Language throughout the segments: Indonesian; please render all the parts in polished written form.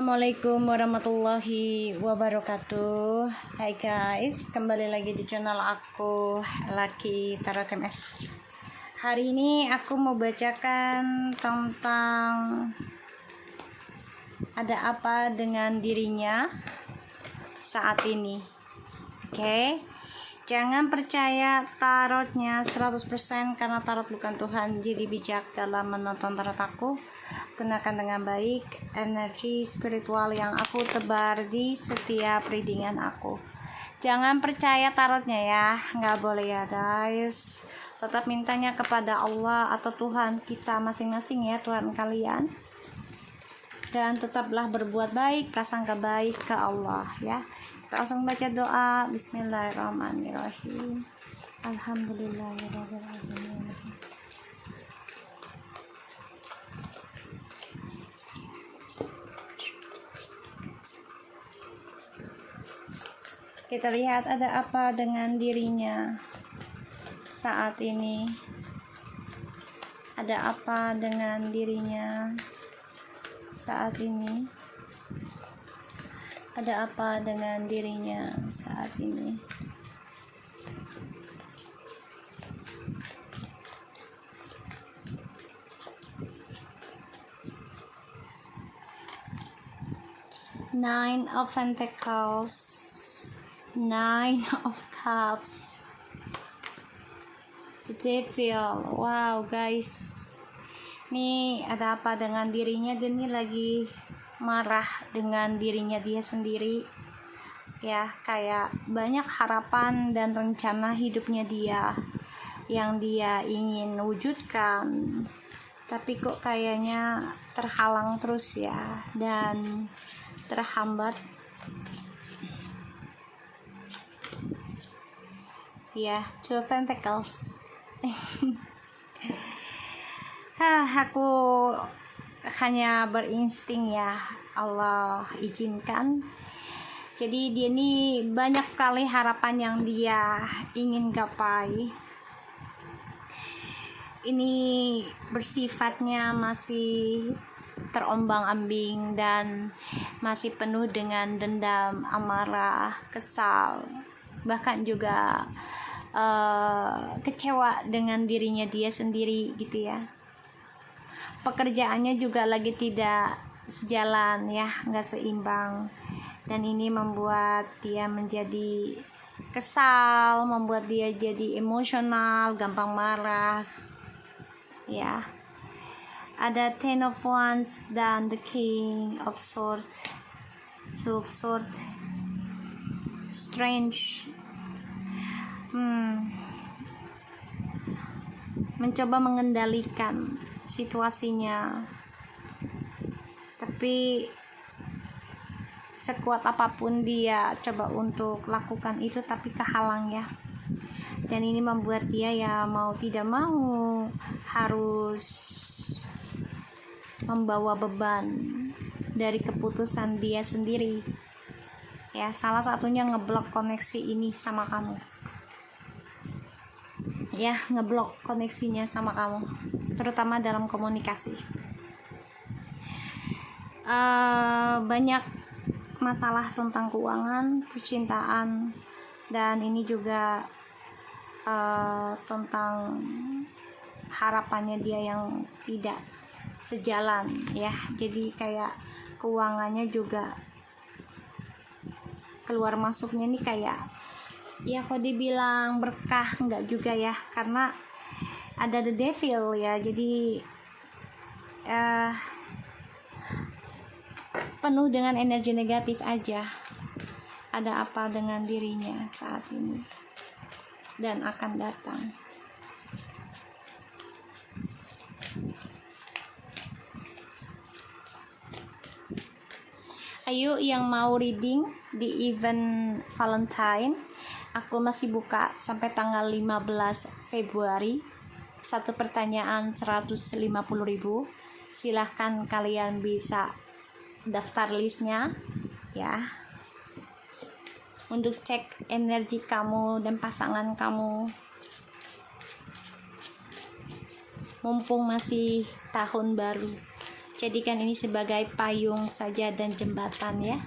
Assalamualaikum warahmatullahi wabarakatuh. Hai guys, kembali lagi di channel aku Laki Tarot MS. Hari ini aku mau bacakan tentang ada apa dengan dirinya saat ini. Oke. Jangan percaya tarotnya 100% karena tarot bukan Tuhan. Jadi bijak dalam menonton tarot aku. Gunakan dengan baik energi spiritual yang aku tebar di setiap readingan aku. Jangan percaya tarotnya ya, nggak boleh ya guys. Tetap mintanya kepada Allah atau Tuhan kita masing-masing ya, Tuhan kalian. Dan tetaplah berbuat baik, prasangka baik ke Allah ya. Kita langsung baca doa. Bismillahirrahmanirrahim. Alhamdulillahirrahmanirrahim. Kita lihat ada apa dengan dirinya saat ini. Ada apa dengan dirinya saat ini? Ada apa dengan dirinya saat ini? Nine of Pentacles, Nine of Cups, the Devil. Wow guys, ini ada apa dengan dirinya? Dia ini lagi marah dengan dirinya dia sendiri ya, kayak banyak harapan dan rencana hidupnya dia yang dia ingin wujudkan, tapi kok kayaknya terhalang terus ya, dan terhambat ya. Two of Pentacles. Aku hanya berinsting ya, Allah izinkan. Jadi dia ini banyak sekali harapan yang dia ingin gapai. Ini bersifatnya masih terombang-ambing dan masih penuh dengan dendam, amarah, kesal, bahkan juga kecewa dengan dirinya dia sendiri gitu ya. Pekerjaannya juga lagi tidak sejalan ya, nggak seimbang, dan ini membuat dia menjadi kesal, membuat dia jadi emosional, gampang marah ya. Ada Ten of Wands dan the King of Swords, Two of Swords. Strange. Mencoba mengendalikan situasinya, tapi sekuat apapun dia coba untuk lakukan itu tapi kehalang ya. Dan ini membuat dia ya mau tidak mau harus membawa beban dari keputusan dia sendiri ya. Salah satunya ngeblok koneksi ini sama kamu ya, ngeblok koneksinya sama kamu, terutama dalam komunikasi. Banyak masalah tentang keuangan, percintaan, dan ini juga tentang harapannya dia yang tidak sejalan ya. Jadi kayak keuangannya juga keluar masuknya nih kayak ya, kok dibilang berkah enggak juga ya, karena ada the devil ya. Jadi penuh dengan energi negatif aja. Ada apa dengan dirinya saat ini dan akan datang. Ayo yang mau reading di event Valentine, aku masih buka sampai tanggal 15 Februari. Satu pertanyaan 150.000. Silahkan kalian bisa daftar listnya ya, untuk cek energi kamu dan pasangan kamu. Mumpung masih tahun baru, jadikan ini sebagai payung saja dan jembatan ya,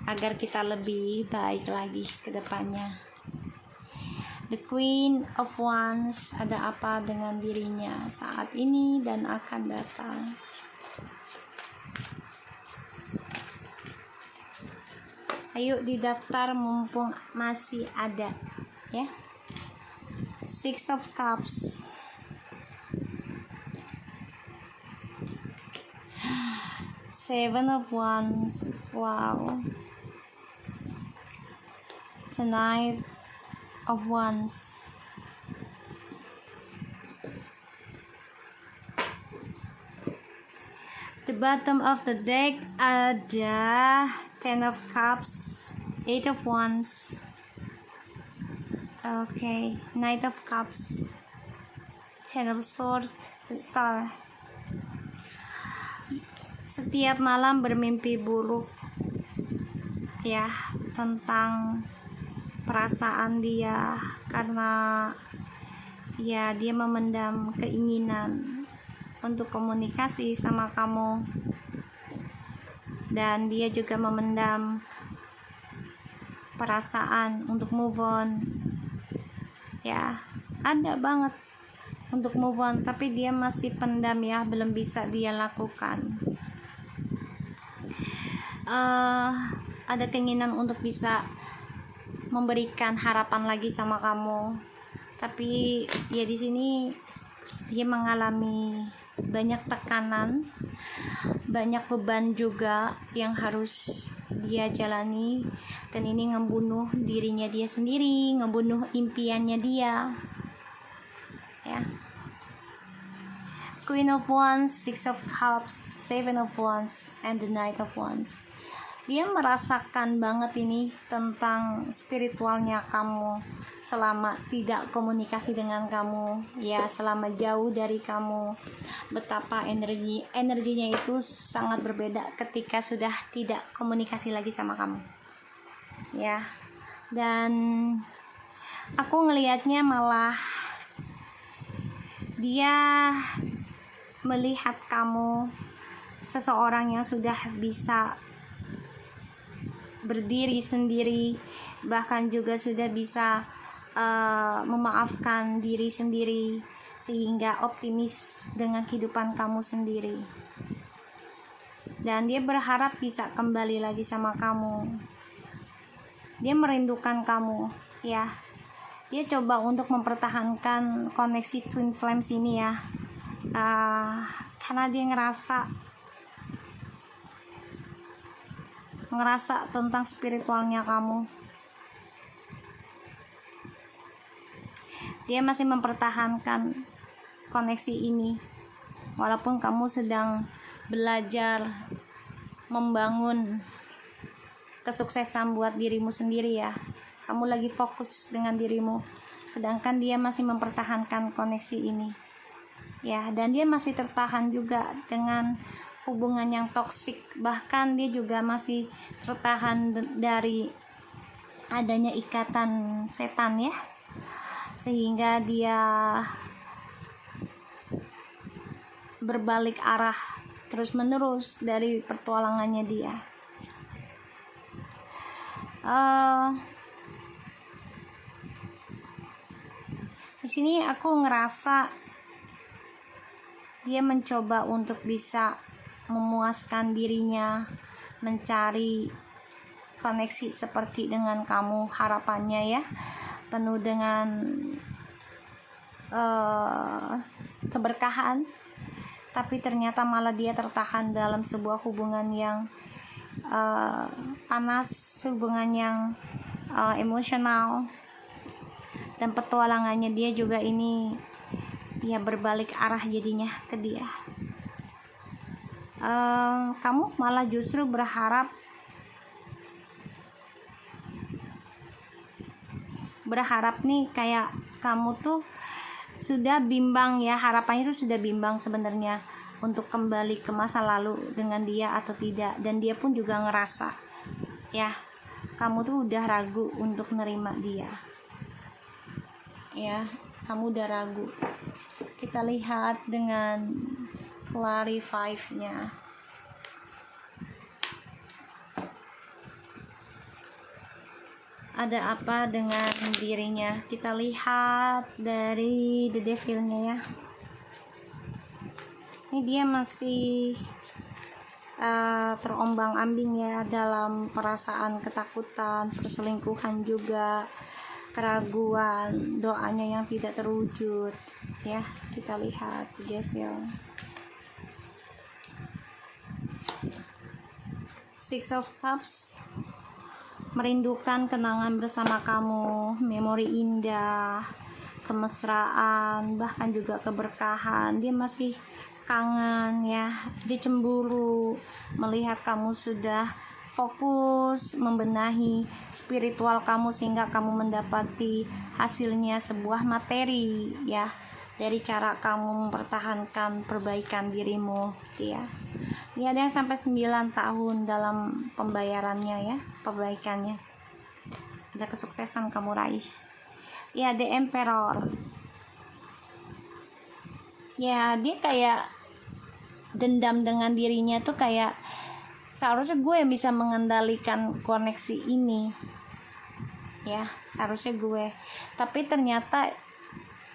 agar kita lebih baik lagi ke depannya. The Queen of Wands, ada apa dengan dirinya saat ini dan akan datang? Ayo didaftar mumpung masih ada ya. Six of Cups, Seven of Wands, wow. The Knight of Wands, the bottom of the deck ada Ten of Cups, Eight of Wands, okay, Knight of Cups, Ten of Swords, the Star. Setiap malam bermimpi buruk ya, tentang perasaan dia, karena ya dia memendam keinginan untuk komunikasi sama kamu, dan dia juga memendam perasaan untuk move on ya. Ada banget untuk move on, tapi dia masih pendam ya, belum bisa dia lakukan. Ada keinginan untuk bisa memberikan harapan lagi sama kamu, tapi ya di sini dia mengalami banyak tekanan, banyak beban juga yang harus dia jalani, dan ini ngebunuh dirinya dia sendiri, ngebunuh impiannya dia ya. Queen of Wands, Six of Cups, Seven of Wands, and the Knight of Wands. Dia merasakan banget ini tentang spiritualnya kamu selama tidak komunikasi dengan kamu ya, selama jauh dari kamu. Betapa energinya itu sangat berbeda ketika sudah tidak komunikasi lagi sama kamu ya. Dan aku ngelihatnya malah dia melihat kamu seseorang yang sudah bisa berdiri sendiri, bahkan juga sudah bisa memaafkan diri sendiri, sehingga optimis dengan kehidupan kamu sendiri, dan dia berharap bisa kembali lagi sama kamu. Dia merindukan kamu ya. Dia coba untuk mempertahankan koneksi twin flames ini ya, karena dia ngerasa tentang spiritualnya kamu. Dia masih mempertahankan koneksi ini walaupun kamu sedang belajar membangun kesuksesan buat dirimu sendiri ya. Kamu lagi fokus dengan dirimu, sedangkan dia masih mempertahankan koneksi ini ya. Dan dia masih tertahan juga dengan hubungan yang toksik, bahkan dia juga masih tertahan dari adanya ikatan setan ya, sehingga dia berbalik arah terus menerus dari pertualangannya dia. Di sini aku ngerasa dia mencoba untuk bisa memuaskan dirinya, mencari koneksi seperti dengan kamu, harapannya ya, penuh dengan keberkahan, tapi ternyata malah dia tertahan dalam sebuah hubungan yang panas, hubungan yang emosional, dan petualangannya dia juga ini ya berbalik arah jadinya ke dia. Kamu malah justru berharap nih kayak kamu tuh sudah bimbang ya, harapannya tuh sudah bimbang sebenarnya untuk kembali ke masa lalu dengan dia atau tidak, dan dia pun juga ngerasa ya kamu tuh udah ragu untuk nerima dia ya, kamu udah ragu. Kita lihat dengan clarify-nya. Ada apa dengan dirinya? Kita lihat dari the devil-nya ya. Ini dia masih terombang-ambing ya dalam perasaan ketakutan, perselingkuhan juga, keraguan, doanya yang tidak terwujud ya. Kita lihat the devil. Six of Cups, merindukan kenangan bersama kamu, memori indah, kemesraan, bahkan juga keberkahan. Dia masih kangen ya, dia cemburu melihat kamu sudah fokus membenahi spiritual kamu sehingga kamu mendapati hasilnya sebuah materi ya, dari cara kamu mempertahankan perbaikan dirimu gitu ya. Ini ada yang sampai 9 tahun dalam pembayarannya ya, perbaikannya. Ada kesuksesan kamu raih. Ya, the Emperor. Ya, dia kayak dendam dengan dirinya tuh, kayak seharusnya gue yang bisa mengendalikan koneksi ini ya, seharusnya gue, tapi ternyata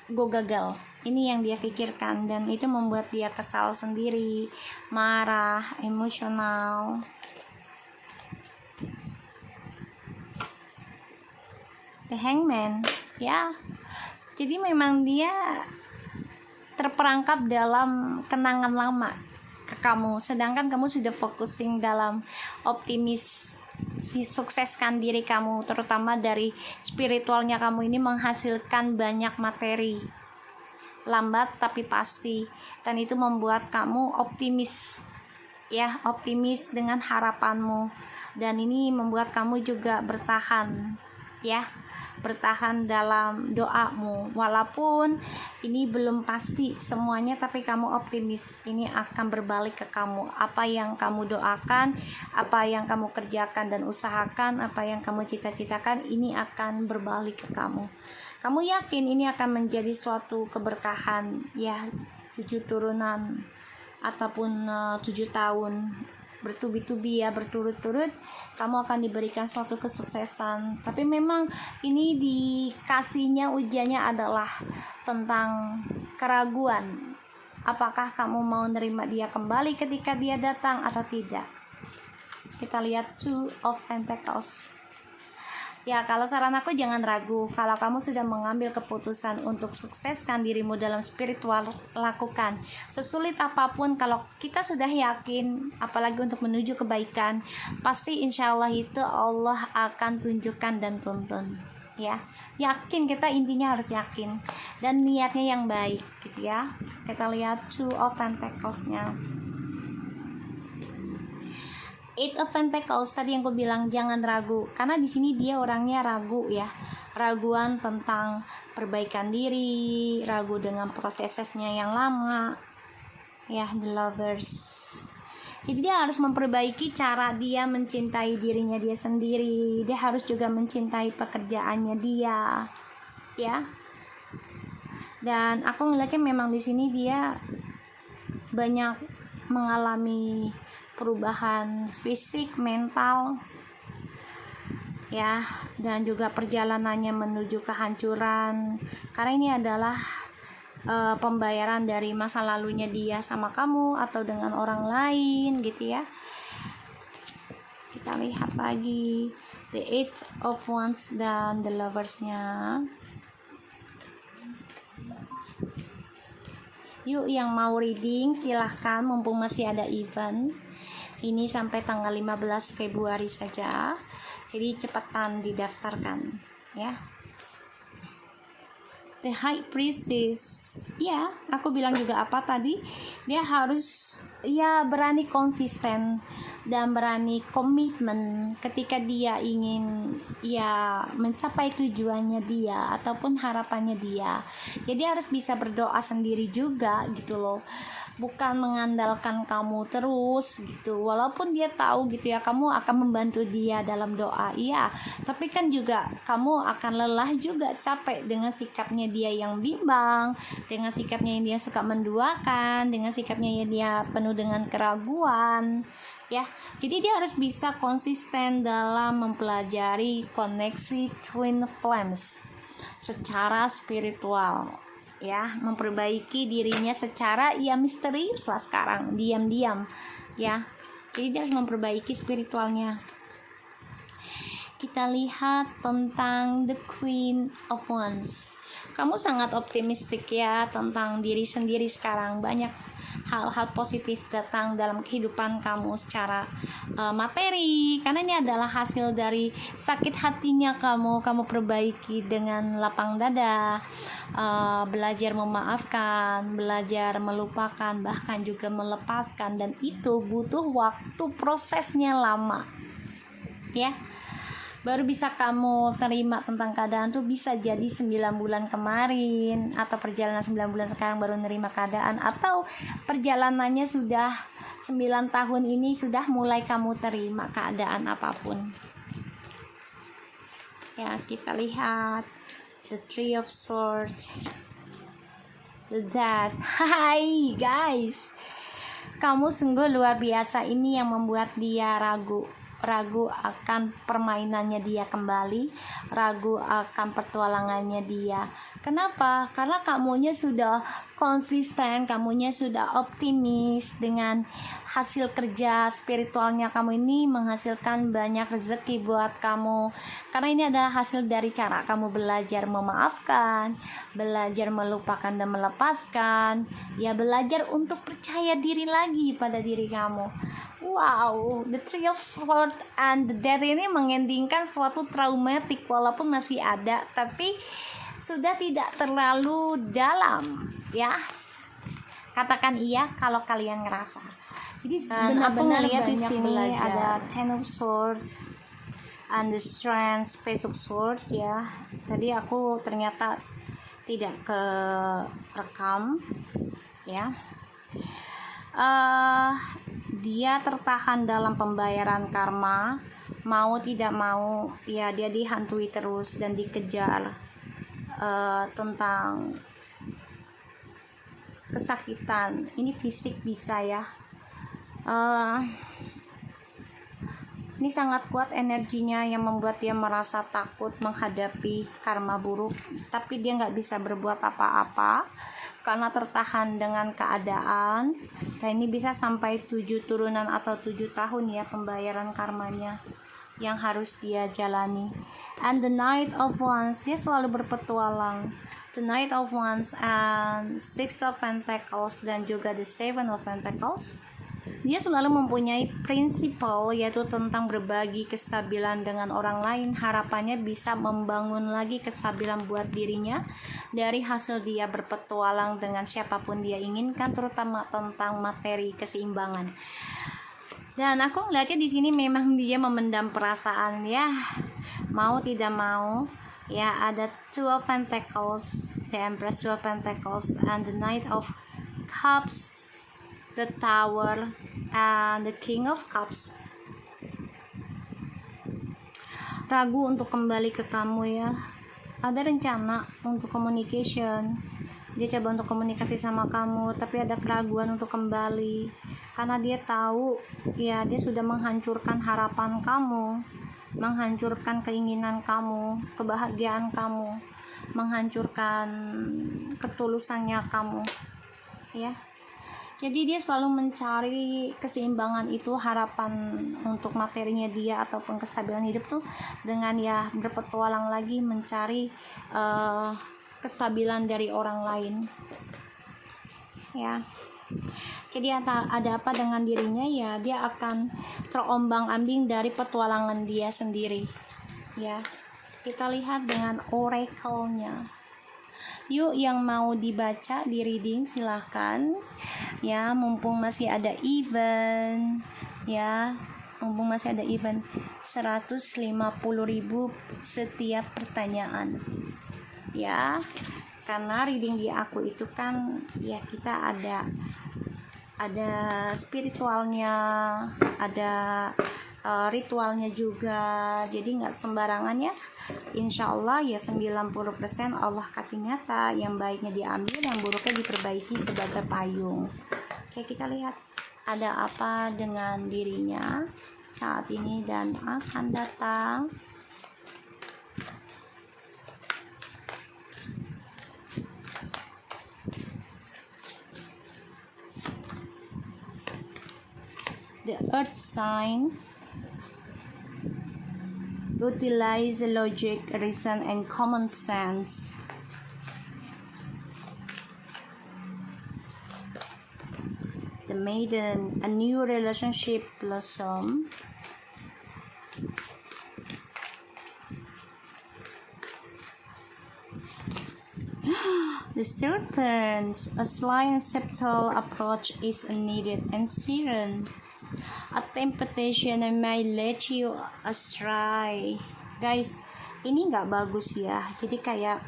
gue gagal. Ini yang dia pikirkan, dan itu membuat dia kesal sendiri, marah, emosional. The Hangman ya, jadi memang dia terperangkap dalam kenangan lama ke kamu, sedangkan kamu sudah focusing dalam optimis sukseskan diri kamu, terutama dari spiritualnya kamu ini menghasilkan banyak materi, lambat tapi pasti, dan itu membuat kamu optimis ya, optimis dengan harapanmu, dan ini membuat kamu juga bertahan ya, bertahan dalam doamu, walaupun ini belum pasti semuanya, tapi kamu optimis ini akan berbalik ke kamu. Apa yang kamu doakan, apa yang kamu kerjakan dan usahakan, apa yang kamu cita-citakan, ini akan berbalik ke kamu. Kamu yakin ini akan menjadi suatu keberkahan ya, 7 turunan ataupun 7 tahun bertubi-tubi ya, berturut-turut kamu akan diberikan suatu kesuksesan. Tapi memang ini dikasihnya, ujiannya adalah tentang keraguan, apakah kamu mau nerima dia kembali ketika dia datang atau tidak. Kita lihat Two of Pentacles. Ya, kalau saran aku jangan ragu. Kalau kamu sudah mengambil keputusan untuk sukseskan dirimu dalam spiritual, lakukan. Sesulit apapun, kalau kita sudah yakin, apalagi untuk menuju kebaikan, pasti insya Allah itu Allah akan tunjukkan dan tuntun. Ya, yakin, kita intinya harus yakin dan niatnya yang baik gitu ya. Kita lihat Two of Pentacles-nya. Eight of Pentacles, tadi yang aku bilang jangan ragu, karena di sini dia orangnya ragu ya, raguan tentang perbaikan diri, ragu dengan prosesnya yang lama ya, the Lovers. Jadi dia harus memperbaiki cara dia mencintai dirinya dia sendiri, dia harus juga mencintai pekerjaannya dia ya. Dan aku ngeliatnya memang di sini dia banyak mengalami perubahan fisik, mental ya, dan juga perjalanannya menuju kehancuran, karena ini adalah pembayaran dari masa lalunya dia sama kamu atau dengan orang lain gitu ya. Kita lihat lagi the Eight of Wands dan the Lovers-nya. Yuk, yang mau reading silahkan, mumpung masih ada event ini sampai tanggal 15 Februari saja, jadi cepetan didaftarkan ya. The High Priestess ya, aku bilang juga apa tadi, dia harus ya berani konsisten dan berani komitmen ketika dia ingin ya mencapai tujuannya dia ataupun harapannya dia. Jadi harus bisa berdoa sendiri juga gitu loh. bukan mengandalkan kamu terus gitu. Walaupun dia tahu gitu ya kamu akan membantu dia dalam doa, iya, tapi kan juga kamu akan lelah juga, capek dengan sikapnya dia yang bimbang, dengan sikapnya yang dia suka menduakan, dengan sikapnya yang dia penuh dengan keraguan ya. Jadi dia harus bisa konsisten dalam mempelajari koneksi twin flames secara spiritual ya, memperbaiki dirinya secara ya misterius lah sekarang, diam-diam ya. Jadi dia harus memperbaiki spiritualnya. Kita lihat tentang the Queen of Wands. Kamu sangat optimistik ya tentang diri sendiri sekarang. Banyak hal-hal positif datang dalam kehidupan kamu secara materi, karena ini adalah hasil dari sakit hatinya kamu perbaiki dengan lapang dada, belajar memaafkan, belajar melupakan, bahkan juga melepaskan, dan itu butuh waktu, prosesnya lama ya. Baru bisa kamu terima tentang keadaan tuh bisa jadi 9 bulan kemarin, atau perjalanan 9 bulan sekarang baru nerima keadaan, atau perjalanannya sudah 9 tahun ini sudah mulai kamu terima keadaan apapun ya. Kita lihat the Three of Swords, the Death. Hai guys, kamu sungguh luar biasa. Ini yang membuat dia ragu akan permainannya dia kembali, ragu akan petualangannya dia. Kenapa? Karena kamunya sudah konsisten, kamunya sudah optimis dengan hasil kerja spiritualnya kamu ini menghasilkan banyak rezeki buat kamu. Karena ini adalah hasil dari cara kamu belajar memaafkan, belajar melupakan dan melepaskan, ya belajar untuk percaya diri lagi pada diri kamu. Wow, the Three of Swords and the Death ini mengendingkan suatu traumatik, walaupun masih ada, tapi sudah tidak terlalu dalam ya. Katakan iya kalau kalian ngerasa. Jadi benar-benar lihat di sini ada Ten of Swords and the Strength, Page of Swords ya. Tadi aku ternyata tidak ke rekam ya. Dia tertahan dalam pembayaran karma, mau tidak mau ya dia dihantui terus dan dikejar tentang kesakitan. Ini fisik bisa ya. Ini sangat kuat energinya yang membuat dia merasa takut menghadapi karma buruk, tapi dia nggak bisa berbuat apa-apa karena tertahan dengan keadaan. Dan ini bisa sampai 7 turunan atau 7 tahun ya pembayaran karmanya yang harus dia jalani. And the Knight of Wands, dia selalu berpetualang. The Knight of Wands and Six of Pentacles dan juga the Seven of Pentacles, dia selalu mempunyai prinsipal, yaitu tentang berbagi kestabilan dengan orang lain. Harapannya bisa membangun lagi kestabilan buat dirinya dari hasil dia berpetualang dengan siapapun dia inginkan, terutama tentang materi, keseimbangan. Dan aku ngeliatnya di sini memang dia memendam perasaan ya, mau tidak mau ya. Ada Two of Pentacles, the Empress, Two of Pentacles, and the Knight of Cups, the Tower, and the King of Cups. Ragu untuk kembali ke kamu ya. Ada rencana untuk communication, dia coba untuk komunikasi sama kamu, tapi ada keraguan untuk kembali karena dia tahu ya dia sudah menghancurkan harapan kamu, menghancurkan keinginan kamu, kebahagiaan kamu, menghancurkan ketulusannya kamu ya. Jadi dia selalu mencari keseimbangan itu, harapan untuk materinya dia ataupun kestabilan hidup tuh dengan ya berpetualang lagi mencari kestabilan dari orang lain ya. Jadi ada apa dengan dirinya ya, dia akan terombang-ambing dari petualangan dia sendiri ya. Kita lihat dengan oracle-nya. Yuk yang mau dibaca di reading silahkan ya, mumpung masih ada event ya, mumpung masih ada event 150.000 setiap pertanyaan ya. Karena reading di aku itu kan ya kita ada ada spiritualnya, ada ritualnya juga. Jadi nggak sembarangan ya. Insya Allah ya 90% Allah kasih nyata, yang baiknya diambil, yang buruknya diperbaiki sebagai payung. Oke, kita lihat ada apa dengan dirinya saat ini dan akan datang. The earth sign utilize logic, reason, and common sense. The maiden, a new relationship blossom. The serpent, a sly and subtle approach is needed, and siren, a temptation may lead you astray. Guys, ini nggak bagus ya. Jadi kayak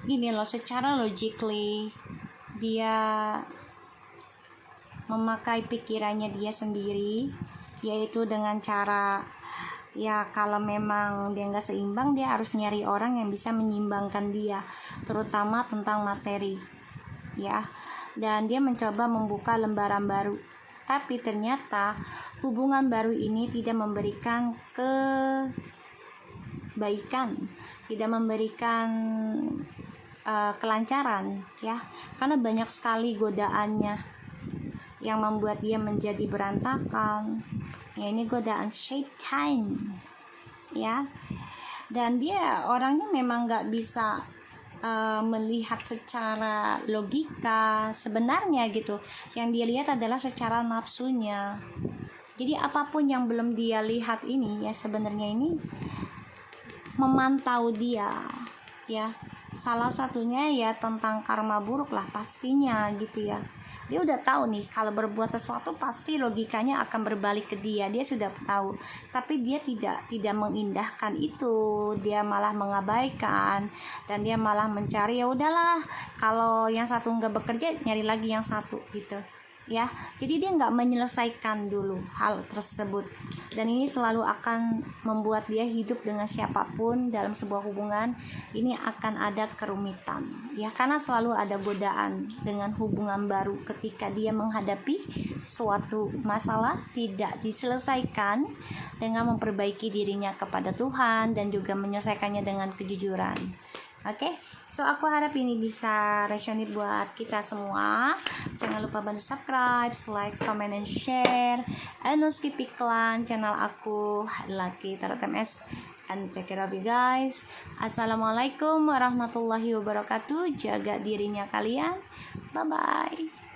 gini loh, secara logically dia memakai pikirannya dia sendiri, yaitu dengan cara ya kalau memang dia nggak seimbang, dia harus nyari orang yang bisa menyeimbangkan dia, terutama tentang materi ya. Dan dia mencoba membuka lembaran baru, tapi ternyata hubungan baru ini tidak memberikan kebaikan, tidak memberikan kelancaran ya, karena banyak sekali godaannya yang membuat dia menjadi berantakan ya. Ini godaan syaitan ya, dan dia orangnya memang nggak bisa melihat secara logika sebenarnya gitu. Yang dia lihat adalah secara nafsunya. Jadi apapun yang belum dia lihat ini ya, sebenarnya ini memantau dia ya. Salah satunya ya tentang karma buruk lah pastinya gitu ya. Dia udah tahu nih kalau berbuat sesuatu pasti logikanya akan berbalik ke dia. Dia sudah tahu, tapi dia tidak mengindahkan itu. Dia malah mengabaikan, dan dia malah mencari ya udahlah, kalau yang satu nggak bekerja nyari lagi yang satu gitu ya. Jadi dia nggak menyelesaikan dulu hal tersebut, dan ini selalu akan membuat dia hidup dengan siapapun dalam sebuah hubungan ini akan ada kerumitan ya, karena selalu ada godaan dengan hubungan baru. Ketika dia menghadapi suatu masalah tidak diselesaikan dengan memperbaiki dirinya kepada Tuhan dan juga menyelesaikannya dengan kejujuran. Oke, so aku harap ini bisa resonate buat kita semua. Jangan lupa bantu subscribe, like, comment, and share. And no skip iklan channel aku Lucky Tarot MS. And take care of you guys. Assalamualaikum warahmatullahi wabarakatuh. Jaga dirinya kalian. Bye bye.